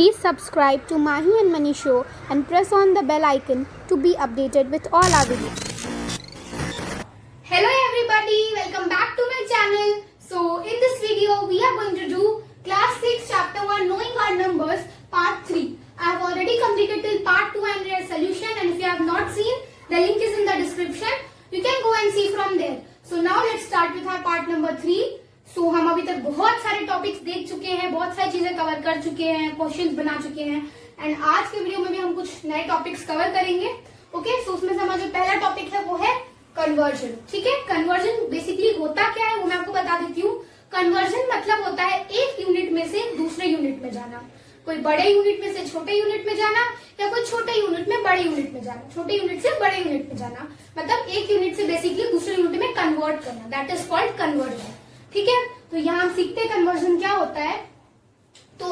Please subscribe to Mahi and Mani Show and press on the bell icon to be updated with all our videos. Hello everybody, welcome back to my channel. So in this video we are going to do class 6 chapter 1 knowing odd numbers part 3. I have already completed till part 2 and their solution, and if you have not seen, the link is in the description. You can go and see from there. So now let's start with our part number 3. So हम अभी तक बहुत सारे topics देख चुके हैं, बहुत सारी चीजें कवर कर चुके हैं, क्वेश्चंस बना चुके हैं, एंड आज के वीडियो में भी हम कुछ नए टॉपिक्स कवर करेंगे. ओके, सो उसमें से हमारा जो पहला टॉपिक है वो है कन्वर्जन. ठीक है, कन्वर्जन बेसिकली होता क्या है वो मैं आपको बता देती हूँ. कन्वर्जन मतलब होता है एक यूनिट में से दूसरे यूनिट में जाना. कोई बड़े यूनिट में से छोटे यूनिट में जाना, या कोई छोटे यूनिट में बड़े यूनिट में जाना, छोटे यूनिट से बड़े यूनिट में जाना, मतलब एक यूनिट से बेसिकली दूसरे यूनिट में कन्वर्ट करना. That is called conversion. ठीक है, तो यहाँ हम सीखते हैं कन्वर्जन क्या होता है. तो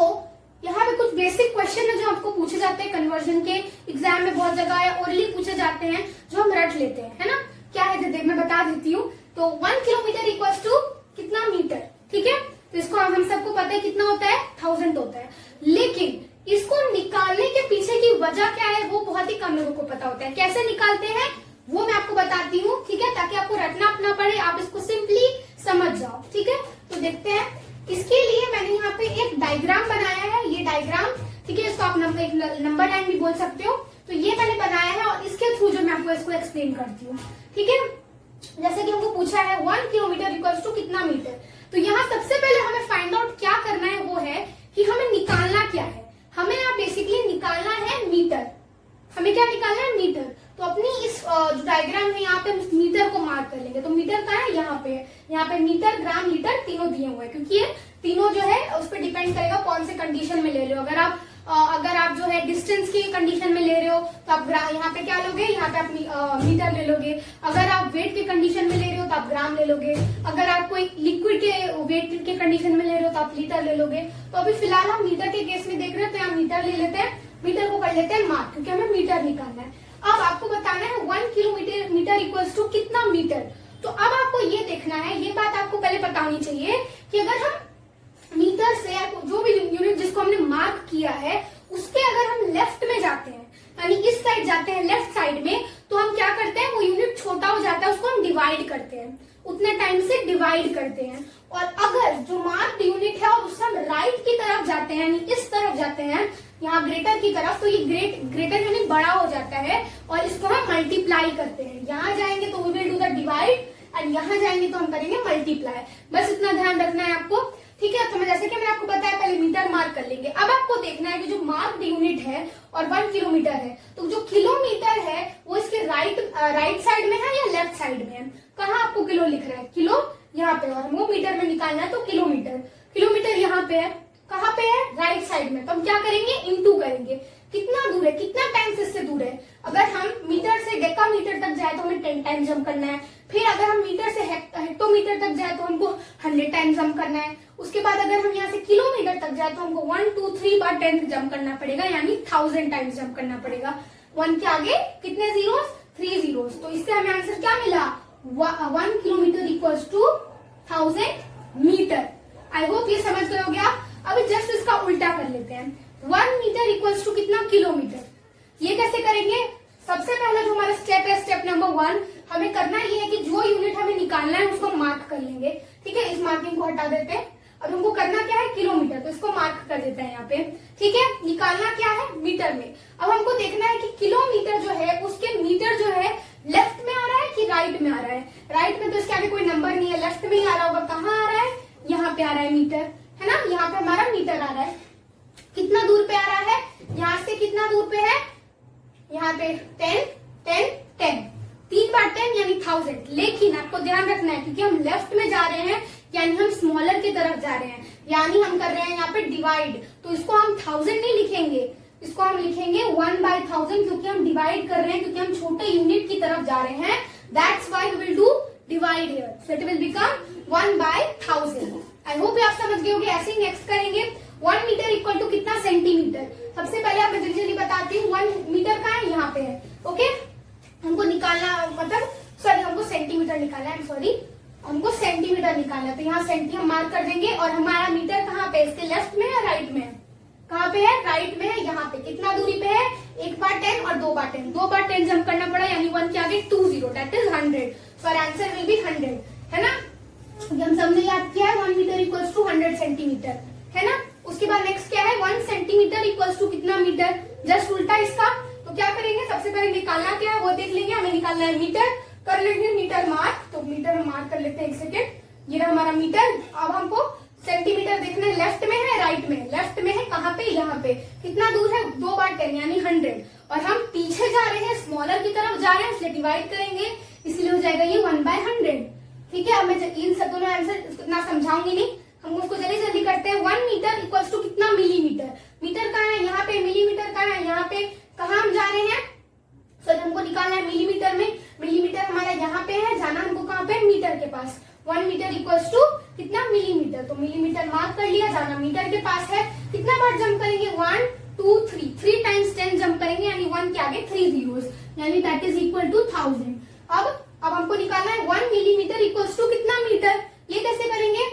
यहाँ पे कुछ बेसिक क्वेश्चन है जो आपको पूछे जाते हैं कन्वर्जन के. एग्जाम में बहुत जगह है, ओरली पूछे जाते हैं जो हम रट लेते हैं, है ना. क्या है मैं बता देती हूँ. तो 1 किलोमीटर इक्वल्स टू कितना मीटर. ठीक है, तो इसको हम सबको पता है कितना होता है, 1000 होता है. लेकिन इसको निकालने के पीछे की वजह क्या है वो बहुत ही कम लोगों को पता होता है. कैसे निकालते हैं वो मैं आपको बताती हूँ. ठीक है, ताकि आपको रटना अपना पड़े, आप इसको सिंपली समझ जाओ. ठीक है, तो देखते हैं. इसके लिए मैंने यहाँ पे एक डायग्राम बनाया है. ये डायग्राम, ठीक है, इसको आप नंबर लाइन भी बोल सकते हो. तो ये मैंने बनाया है और इसके थ्रू जो मैं आपको इसको एक्सप्लेन करती हूँ. ठीक है, जैसे कि हमको पूछा है 1 किलोमीटर इक्वल्स टू कितना मीटर. तो यहाँ सबसे पहले हमें फाइंड आउट क्या करना है वो है कि हमें निकालना क्या है. हमें यहाँ बेसिकली निकालना है मीटर. हमें क्या निकालना है, मीटर. तो अपनी इस जो डायग्राम है यहाँ पे मीटर को मार्क कर लेंगे. तो मीटर कहाँ है, यहाँ पे मीटर, ग्राम, लीटर तीनों दिए हुए हैं, क्योंकि ये तीनों जो है उस पर डिपेंड करेगा कौन से कंडीशन में ले रहे हो. अगर आप जो है डिस्टेंस की कंडीशन में ले रहे हो तो आप यहाँ पे क्या लोगे, यहाँ पे आप मीटर ले लोगे. अगर आप वेट के कंडीशन में ले रहे हो तो आप ग्राम ले लोगे. अगर आप कोई लिक्विड के वेट के कंडीशन में ले रहे हो तो आप लीटर ले लोगे. तो अभी फिलहाल हम मीटर के केस में देख रहे हैं, तो यहाँ मीटर ले लेते हैं. मीटर को कर लेते हैं मार्क, क्योंकि हमें मीटर निकालना है. अब आपको बताना है 1 किलोमीटर इक्वल्स टू कितना मीटर. तो अब आपको ये देखना है, ये बात आपको पहले पता होनी चाहिए कि अगर हम मीटर से जो भी यूनिट जिसको हमने मार्क किया है उसके अगर हम लेफ्ट में जाते हैं, यानी इस साइड जाते हैं लेफ्ट साइड में, तो हम क्या करते हैं, वो यूनिट छोटा हो जाता है, उसको हम डिवाइड करते हैं, उतने टाइम से डिवाइड करते हैं. और अगर जो मार्क्ड यूनिट है और उससे हम राइट की तरफ जाते हैं, यानी इस तरफ जाते हैं, यहाँ ग्रेटर की तरफ, तो ये ग्रेटर यानी बड़ा हो जाता है और इसको हम मल्टीप्लाई करते हैं. यहाँ जाएंगे तो we will do the divide, and यहाँ जाएंगे तो हम करेंगे मल्टीप्लाई. बस इतना ध्यान रखना है आपको. ठीक है, तो जैसे कि मैंने आपको बताया पहले मीटर मार्क कर लेंगे. अब आपको देखना है कि जो मार्क्ड यूनिट है और 1 किलोमीटर है, तो जो किलोमीटर है वो इसके राइट साइड में है या लेफ्ट साइड में है. कहाँ आपको किलो लिख रहा है, किलो यहाँ पे, और हमको मीटर में निकालना है तो किलोमीटर यहाँ पे है. कहाँ पे है, राइट साइड में. तो हम क्या करेंगे, इनटू करेंगे. कितना दूर है, कितना टाइम्स इससे दूर है. अगर हम मीटर से डेकामीटर तक जाए तो हमें 10 टाइम्स जंप करना है. फिर अगर हम मीटर से हेक्टोमीटर तक जाए तो हमको 100 टाइम्स जंप करना है. उसके बाद अगर हम यहाँ से किलोमीटर तक जाए तो हमको 1 2 3 बार 10 जंप करना पड़ेगा, यानी 1000 टाइम्स जंप करना पड़ेगा. 1 के आगे कितने जीरोस, 3 जीरोस. तो इससे हमें आंसर क्या मिला, 1 kilometre equals to 1000 metre. I hope ये समझ गए होगे आप. अभी जस्ट इसका उल्टा कर लेते हैं. 1 मीटर इक्वल्स टू कितना, किलोमीटर. ये कैसे करेंगे, सबसे पहला जो हमारा स्टेप है, स्टेप नंबर 1, हमें करना ये है कि जो यूनिट हमें निकालना है उसको मार्क कर लेंगे. ठीक है, इस मार्किंग को हटा देते हैं. अब हमको करना क्या है, किलोमीटर, तो इसको मार्क कर देते हैं यहाँ पे. ठीक है, निकालना क्या है, मीटर में. अब हमको देखना है कि किलोमीटर जो है उसके मीटर जो है लेफ्ट में आ रहा है कि राइट में आ रहा है. राइट में तो इसके आगे कोई नंबर नहीं है, लेफ्ट में ही आ रहा होगा. कहाँ आ रहा है, यहाँ पे आ रहा है मीटर, है ना. यहाँ पे हमारा मीटर आ रहा है. कितना दूर पे आ रहा है, यहाँ से कितना दूर पे है, यहाँ पे 10 10 10, 3 बार 10 यानी 1000. लेकिन आपको ध्यान रखना है क्योंकि हम लेफ्ट में जा रहे हैं, यानी हम स्मॉलर की तरफ जा रहे हैं, यानी हम कर रहे हैं यहाँ पे डिवाइड. तो इसको हम 1000 नहीं लिखेंगे, इसको हम लिखेंगे 1/1000, क्योंकि हम डिवाइड कर रहे हैं, क्योंकि हम छोटे यूनिट की तरफ जा रहे हैं. That's why we will do divide here, so it will become 1/1000. I hope आप समझ गए होंगे. ऐसे ही नेक्स्ट करेंगे. 1 मीटर इक्वल टू कितना, सेंटीमीटर. सबसे पहले आप जल्दी बताती हूँ, 1 मीटर कहाँ है, यहाँ पे है. ओके, हमको निकालना, मतलब सॉरी, हमको सेंटीमीटर निकालना है. सॉरी, हमको सेंटीमीटर निकालना है. तो यहाँ सेंटी हम मार्क कर देंगे, और हमारा मीटर कहाँ पे, इसके लेफ्ट में या राइट में है, कहाँ पे है, राइट में है, यहाँ पे कितना दूरी पे है, 1 बार 10 और 2 बार 10, 2 बार 10 जंप करना पड़ा, यानी 1 के आगे 20, that is 100, so our answer will be 100, है ना। हम सबने याद किया है 1 मीटर इक्वल्स टू 100 सेंटीमीटर, है ना। उसके बाद नेक्स्ट क्या है, 1 सेंटीमीटर इक्वल्स टू कितना मीटर, जस्ट उल्टा इसका। तो क्या करेंगे, सबसे पहले निकालना क्या है वो देख लेंगे, हमें निकालना है मीटर, कर लेंगे मीटर मार्क, तो मीटर मार्क कर लेते हैं 1 सेकेंड, ये रहा हमारा मीटर। अब हमको सेंटीमीटर देखना है, लेफ्ट में है राइट में, लेफ्ट में है कहाँ पे, यहाँ पे, कितना दूर है, 2 बार 10 यानी 100, और हम पीछे जा रहे हैं, स्मॉलर की तरफ जा रहे हैं, इसलिए डिवाइड करेंगे, इसलिए हो जाएगा ये 1/100, ठीक है। अब मैं इन सब दोनों आंसर इतना समझाऊंगी नहीं, हम उसको जल्दी जल्दी करते हैं। 1 मीटर इक्वल्स टू कितना मिलीमीटर, मीटर कहाँ है, यहाँ पे, मिलीमीटर कहाँ है, यहाँ पे, कहाँ हम जा रहे हैं, सो हमको निकालना है मिलीमीटर में, मिलीमीटर हमारा यहाँ पे है, जाना हमको कहाँ पे, मीटर के पास। 1 मीटर इक्वल्स टू कितना मिलीमीटर, तो मिलीमीटर मार्क कर लिया, जाना मीटर के पास है, कितना बार जंप करेंगे, 1 2 3 टाइम्स 10 जंप करेंगे, यानी 1 के आगे 3 zeros, यानी दैट इज इक्वल टू 1000। अब हमको निकालना है 1 मिलीमीटर इक्वल्स टू कितना मीटर, ये कैसे करेंगे,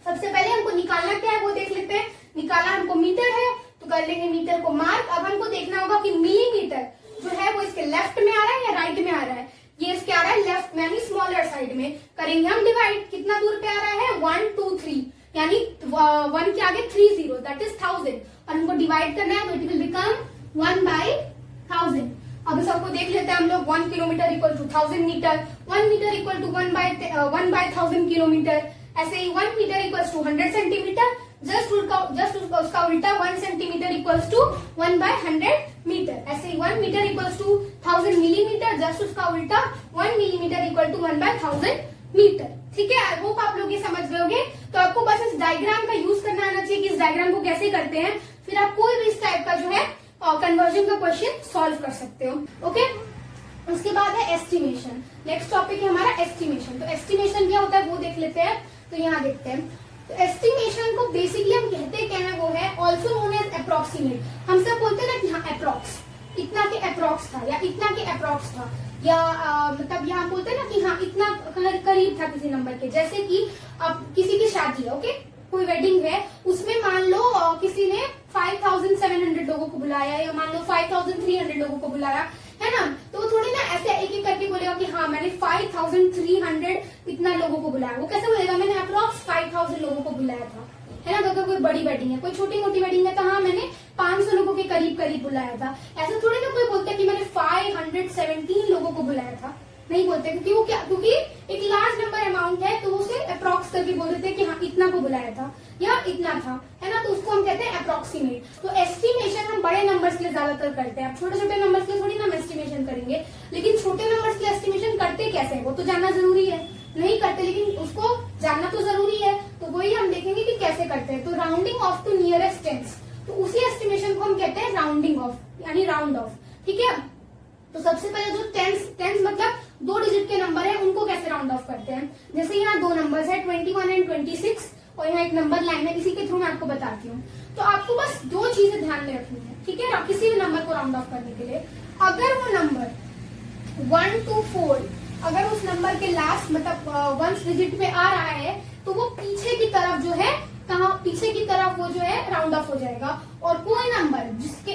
सबसे पहले हमको निकालना क्या है वो देख लेते हैं। निकालना हमको मीटर है, तो कर लेंगे मीटर को मार्क। अब हमको देखना होगा कि मिलीमीटर जो है वो इसके लेफ्ट में आ रहा है या राइट में आ रहा है, ये इसके आ रहा है लेफ्ट में, यानी स्मॉलर साइड में, करेंगे हम डिवाइड, कितना दूर पे आ रहा है, 1 2 3, यानी 1 के आगे 3 zeros, दैट इज 1000, और हमको डिवाइड करना है, तो इट विल बिकम 1/1000। अब इस सबको देख लेते हैं हम लोग, 1 kilometre equal to 1000 metre, 1 metre equal to 1/1000 kilometre, ऐसे ही 1 metre equals to 100 centimetre, just उसका उल्टा 1 सेंटीमीटर इक्वल्स टू 1/100 मीटर, ऐसे ही 1 metre equals to 1000 millimetre, just उसका उल्टा 1 मिलीमीटर इक्वल टू 1/1000 मीटर, ठीक है। आई होप आप लोग ये समझ गए होंगे। तो आपको बस इस डायग्राम का यूज करना आना चाहिए कि इस डायग्राम को कैसे करते हैं, फिर आप कोई भी इस टाइप का जो है कन्वर्जन का क्वेश्चन सॉल्व कर सकते हो, ओके। उसके बाद है एस्टिमेशन, नेक्स्ट टॉपिक है हमारा एस्टिमेशन। तो एस्टिमेशन क्या होता है वो देख लेते हैं, तो यहाँ देखते हैं। तो एस्टिमेशन को बेसिकली हम कहते क्या है, वो है ऑल्सो नोन एज अप्रोक्सीमेट। हम सब बोलते हैं ना कि हाँ अप्रोक्स, इतना के अप्रोक्स था या इतना के अप्रोक्स था, या मतलब यहाँ बोलते हैं ना कि हाँ इतना करीब था किसी नंबर के। जैसे कि अब किसी की शादी है, ओके, कोई वेडिंग है, उसमें मान लो किसी ने 5700 लोगों को बुलाया, या मान लो 5300 लोगों को बुलाया, है ना। तो वो थोड़ी ना ऐसे एक एक करके बोलेगा कि हाँ मैंने 5300 इतना लोगों को बुलाया, वो कैसे बोलेगा, मैंने अप्रोक्स 5000 लोगों को बुलाया था, है ना। अगर कोई बड़ी वेडिंग है, कोई छोटी मोटी वेडिंग है, तो हाँ मैंने 500 लोगों के करीब करीब बुलाया था। ऐसे थोड़ी ना कोई बोलता है कि मैंने 517 लोगों को बुलाया था, नहीं बोलते, क्योंकि वो क्या, क्योंकि एक लार्ज नंबर अमाउंट है, तो उसे अप्रोक्स करके बोल देते हैं कि हाँ इतना को बुलाया था या इतना था, है ना। तो उसको हम कहते हैं अप्रोक्सीमेट। तो एस्टिमेशन हम बड़े नंबर्स के लिए ज्यादातर करते हैं, छोटे छोटे नंबर्स के लिए थोड़ी ना हम एस्टिमेशन करेंगे, लेकिन छोटे नंबर्स के एस्टिमेशन करते कैसे है वो तो जानना जरूरी है, नहीं करते लेकिन उसको जानना तो जरूरी है। तो वही हम देखेंगे कि कैसे करते हैं। तो rounding off to nearest tens, तो उसी एस्टिमेशन को हम कहते हैं राउंडिंग ऑफ, यानी राउंड ऑफ, ठीक है। तो सबसे पहले जो टेंस मतलब 2 डिजिट के नंबर है, उनको कैसे राउंड ऑफ करते हैं। जैसे यहाँ 2 नंबर्स है 21 एंड 26, और यहाँ एक नंबर लाइन है, इसी के थ्रू मैं आपको बताती हूँ। तो आपको बस 2 चीजें ध्यान में रखनी है, ठीक है, किसी भी नंबर को राउंड ऑफ करने के लिए। अगर वो नंबर 1 to 4, अगर उस नंबर के लास्ट मतलब 1 डिजिट पे आ रहा है, तो वो पीछे की तरफ जो है, कहाँ पीछे की तरफ वो जो है राउंड ऑफ हो जाएगा। और कोई नंबर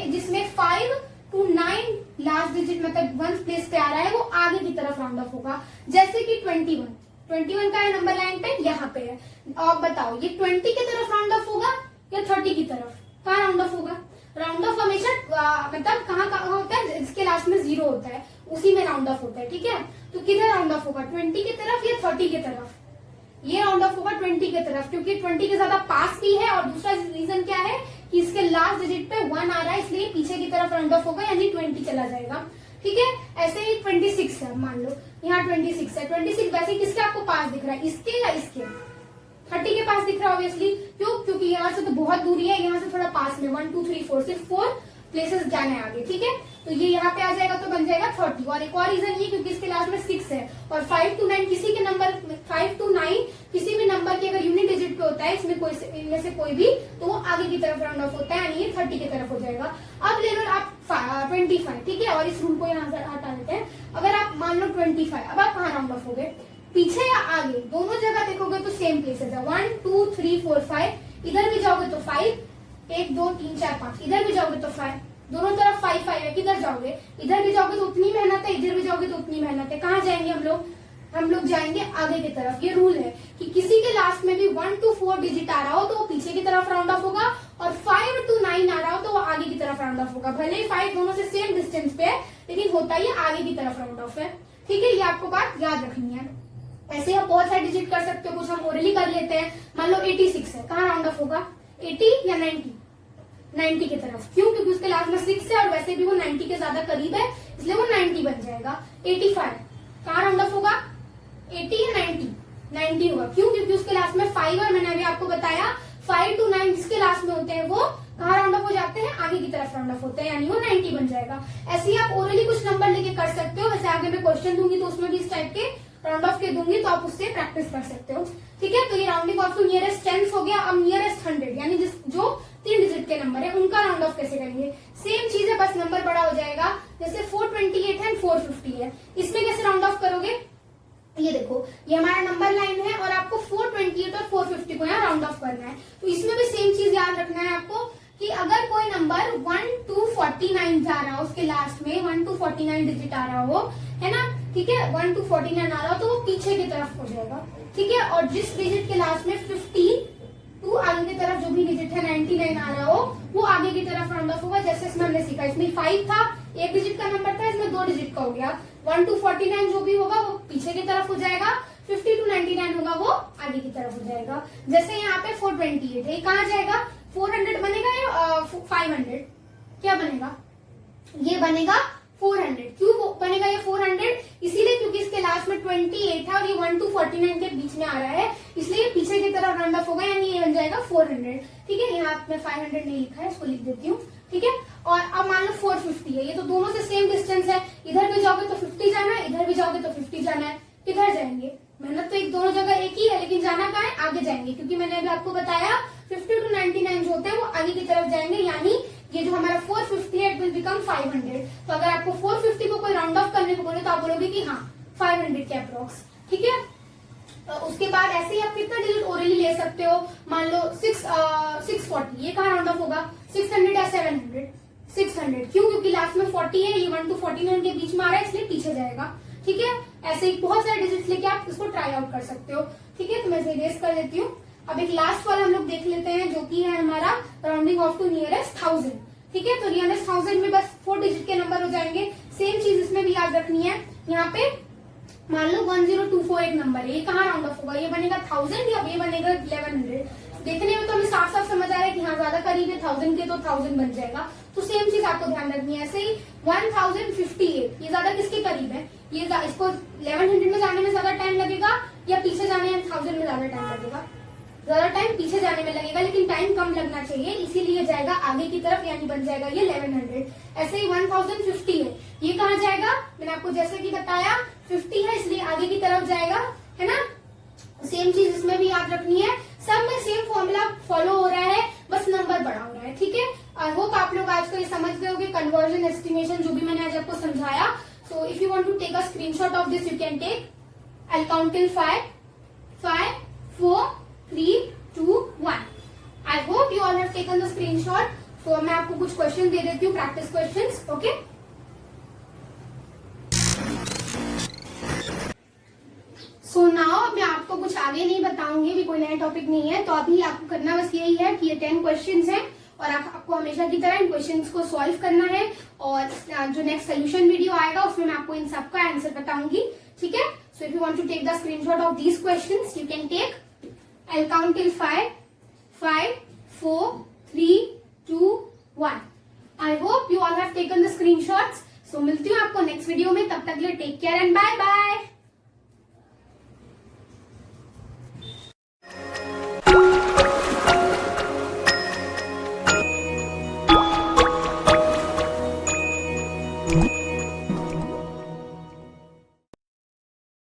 जिसमें 5 to 9 लास्ट डिजिट मतलब 1 प्लेस पे आ रहा है, वो आगे की तरफ राउंड ऑफ होगा। जैसे कि 21 का है नंबर लाइन पे, यहाँ पे है। अब बताओ ये 20 की तरफ राउंड ऑफ होगा या 30 की तरफ, कहाँ राउंड ऑफ होगा। राउंड ऑफ हमेशा मतलब कहाँ होता है, जिसके लास्ट में 0 होता है उसी में राउंड ऑफ होता है, ठीक है। तो किधर राउंड ऑफ होगा, 20 की तरफ या 30 की तरफ। ये राउंड ऑफ होगा 20 की तरफ, क्योंकि 20 के ज्यादा पास भी है, और दूसरा रीजन क्या है कि इसके लास्ट डिजिट पे 1 आ रहा है, इसलिए पीछे की तरफ राउंड ऑफ होगा, यानी 20 चला जाएगा, ठीक है। ऐसे ही 26 है, मान लो यहाँ 26 है, 26 वैसे किसके आपको पास दिख रहा है, इसके या इसके, 30 के पास दिख रहा है ऑब्वियसली, क्यों, क्योंकि यहाँ से तो बहुत दूरी है, यहाँ से थोड़ा पास में 1 2 3 4 सिर्फ 4 प्लेसेस जाना है आगे, ठीक है। तो ये यहाँ पे आ जाएगा तो बन जाएगा 30। और एक और रीजन ये क्योंकि इसके लास्ट में 6 है, और 5 to 9 किसी के नंबर 5 to 9 किसी भी नंबर की अगर यूनिट डिजिट पे होता है, इसमें कोई इनमें से कोई भी, तो वो आगे की तरफ राउंड ऑफ होता है, यानी ये 30 की तरफ हो जाएगा। अब ले लो आप 25, ठीक है, और इस रूल को यहाँ से हटा देते हैं। अगर आप मान लो 25, अब आप कहाँ राउंड ऑफ हो गए, पीछे या आगे, दोनों जगह देखोगे तो सेम प्लेसेस है, 1 2 3 4 5, इधर भी जाओगे तो 5, 1 2 3 4 5, इधर भी जाओगे तो 5, दोनों तरफ 5 5 है, किधर जाओगे, इधर भी जाओगे तो उतनी मेहनत है, इधर भी जाओगे तो उतनी मेहनत है। कहाँ जाएंगे हम लोग जाएंगे आगे की तरफ। ये रूल है कि किसी के लास्ट में भी 1 to 4 डिजिट आ रहा हो तो वो पीछे की तरफ राउंड ऑफ होगा, और 5 to 9 आ रहा हो तो वो आगे की तरफ राउंड ऑफ होगा। भले ही 5 दोनों से सेम डिस्टेंस पे है, लेकिन होता ही आगे की तरफ राउंड ऑफ है। ठीक है, ये आपको बात याद रखनी है। ऐसे आप बहुत सारे डिजिट कर सकते हो, कुछ हम ओरली कर लेते हैं। मान लो 86 है, कहाँ राउंड ऑफ होगा, 80 या 90? 90 की तरफ। क्यों? क्योंकि उसके लास्ट में 6 है और वैसे भी वो 90 के ज्यादा करीब है, इसलिए वो 90 बन जाएगा। 85 कहाँ राउंड ऑफ होगा, 80 या 90? 90 होगा। क्यों? क्योंकि उसके लास्ट में 5 है। मैंने अभी आपको बताया 5 to 9 जिसके लास्ट में होते हैं वो कहाँ राउंड ऑफ हो जाते हैं, आगे की तरफ राउंड ऑफ होते हैं, यानी वो 90 बन जाएगा। ऐसे ही आप ओरली कुछ नंबर लेके कर सकते हो। वैसे आगे मैं क्वेश्चन दूंगी तो उसमें भी इस टाइप के राउंड ऑफ के दूंगी, तो आप उससे प्रैक्टिस कर सकते हो। ठीक है, तो ये rounding off to nearest tens हो गया। अब नियरेस्ट 100 यानी जो 3 डिजिट के नंबर है उनका राउंड ऑफ कैसे करेंगे। सेम चीज है, बस नंबर बड़ा हो जाएगा। जैसे 428 है, 450 है, इसमें कैसे राउंड ऑफ करोगे, ये देखो, ये हमारा नंबर लाइन है और आपको 428 और 450 को यहाँ राउंड ऑफ करना है। तो इसमें भी सेम चीज याद रखना है आपको कि अगर कोई नंबर 1 to 49 जा रहा हो, उसके लास्ट में 1 to 49 डिजिट आ रहा हो, है ना, ठीक है, 1 to 49 आ रहा हो तो वो पीछे की तरफ हो जाएगा। ठीक है, और जिस डिजिट के लास्ट में 15 टू आगे की तरफ जो भी डिजिट है 99 आ रहा हो, वो आगे की तरफ राउंड ऑफ होगा। जैसे इसमें हमने सीखा, इसमें 5 था, 1 डिजिट का नंबर था, इसमें 2 डिजिट का हो गया। 1 to 49 जो भी होगा वो पीछे की तरफ हो जाएगा, 50 to 99 होगा वो आगे की तरफ हो जाएगा। जैसे यहाँ पे 428 है, कहाँ जाएगा, 400 बनेगा या 500? क्या बनेगा, ये बनेगा 400। क्यों बनेगा ये 400? इसीलिए क्योंकि इसके लास्ट में 28 है और ये 1 to 49 के बीच में आ रहा है, इसलिए पीछे की तरफ राउंड ऑफ होगा, यानी ये बन जाएगा 400। ठीक है, यहाँ में 500 नहीं लिखा है, इसको लिख देती हूँ। ठीक है, और अब मान लो 450 है, ये तो दोनों से सेम डिस्टेंस है, इधर भी जाओगे तो 50 जाना है, इधर भी जाओगे तो 50 जाना है। किधर जाएंगे, मेहनत तो एक दोनों जगह एक ही है, लेकिन जाना कहाँ है, आगे जाएंगे। क्योंकि मैंने अभी आपको बताया 50 to 99 जो होते हैं वो आगे की तरफ जाएंगे, यानी ये जो हमारा 450 है इट विल बिकम 500। तो अगर आपको 450 को कोई राउंड ऑफ करने को बोले तो आप बोलोगे कि हाँ 500 के अप्रोक्स। ठीक है, उसके बाद ऐसे ही आप कितना डिजिट ओरली ले सकते हो। मान लो 640, ये कहाँ राउंड ऑफ होगा, 600 या 700? 600। क्यों? क्योंकि लास्ट में 40 है, ये 1 to 49 के बीच में आ रहा है, इसलिए पीछे जाएगा। ठीक है, ऐसे ही बहुत सारे डिजिट्स लेके आप इसको ट्राई आउट कर सकते हो। ठीक है, तो मैं इसे इरेज कर देती हूँ। अब एक लास्ट वाला हम लोग देख लेते हैं, जो कि है हमारा राउंडिंग ऑफ टू नियरेस्ट 1000। ठीक है, तो नियरेस्ट 1000 में बस 4 डिजिट के नंबर हो जाएंगे। सेम चीज इसमें भी याद रखनी है। यहाँ पे मान लो 1024 एक नंबर है, ये कहाँ राउंड ऑफ होगा, ये बनेगा 1000 या ये बनेगा 1100? देखने में तो हमें साफ साफ समझ आ रहा है कि हाँ ज्यादा करीब है 1000 के, तो 1000 बन जाएगा। तो सेम चीज आपको ध्यान रखनी है। ऐसे ही 1058, ये ज्यादा किसके करीब है, ये इसको 1100 में जाने में ज्यादा टाइम लगेगा या पीछे जाने में 1000 में ज्यादा टाइम लगेगा? ज्यादा टाइम पीछे जाने में लगेगा, लेकिन टाइम कम लगना चाहिए, इसीलिए जाएगा आगे की तरफ, यानी बन जाएगा ये 1100। ऐसे ही 1050 है, ये कहाँ जाएगा, मैंने आपको जैसे कि बताया 50 है इसलिए आगे की तरफ जाएगा, है ना। सेम चीज इसमें भी याद रखनी है। सब में सेम फॉर्मूला फॉलो हो रहा है, बस नंबर बड़ा हो रहा है। ठीक है, आई होप आप लोग आज को ये समझ गए होंगे कन्वर्जन एस्टिमेशन जो भी मैंने आज आपको समझाया। So if you want to take a screenshot of this you can take. I count till 5, 4 3 2 1। I hope you all have taken the screenshot. तो मैं आपको कुछ क्वेश्चन दे देती हूँ, practice questions. Okay, so now मैं आपको कुछ आगे नहीं बताऊंगी, भी कोई नया टॉपिक नहीं है। तो अभी आपको करना बस यही है कि ये 10 क्वेश्चंस हैं और आपको हमेशा की तरह इन क्वेश्चंस को सॉल्व करना है, और जो नेक्स्ट सोल्यूशन वीडियो आएगा उसमें मैं आपको इन सबका आंसर बताऊंगी। ठीक है, so if you want to take the screenshot of these questions you can take. I will count till 5 4 3 2 1। I hope you all have taken the screenshots. So मिलती हूँ आपको नेक्स्ट वीडियो में, तब तक के लिए take care and bye bye.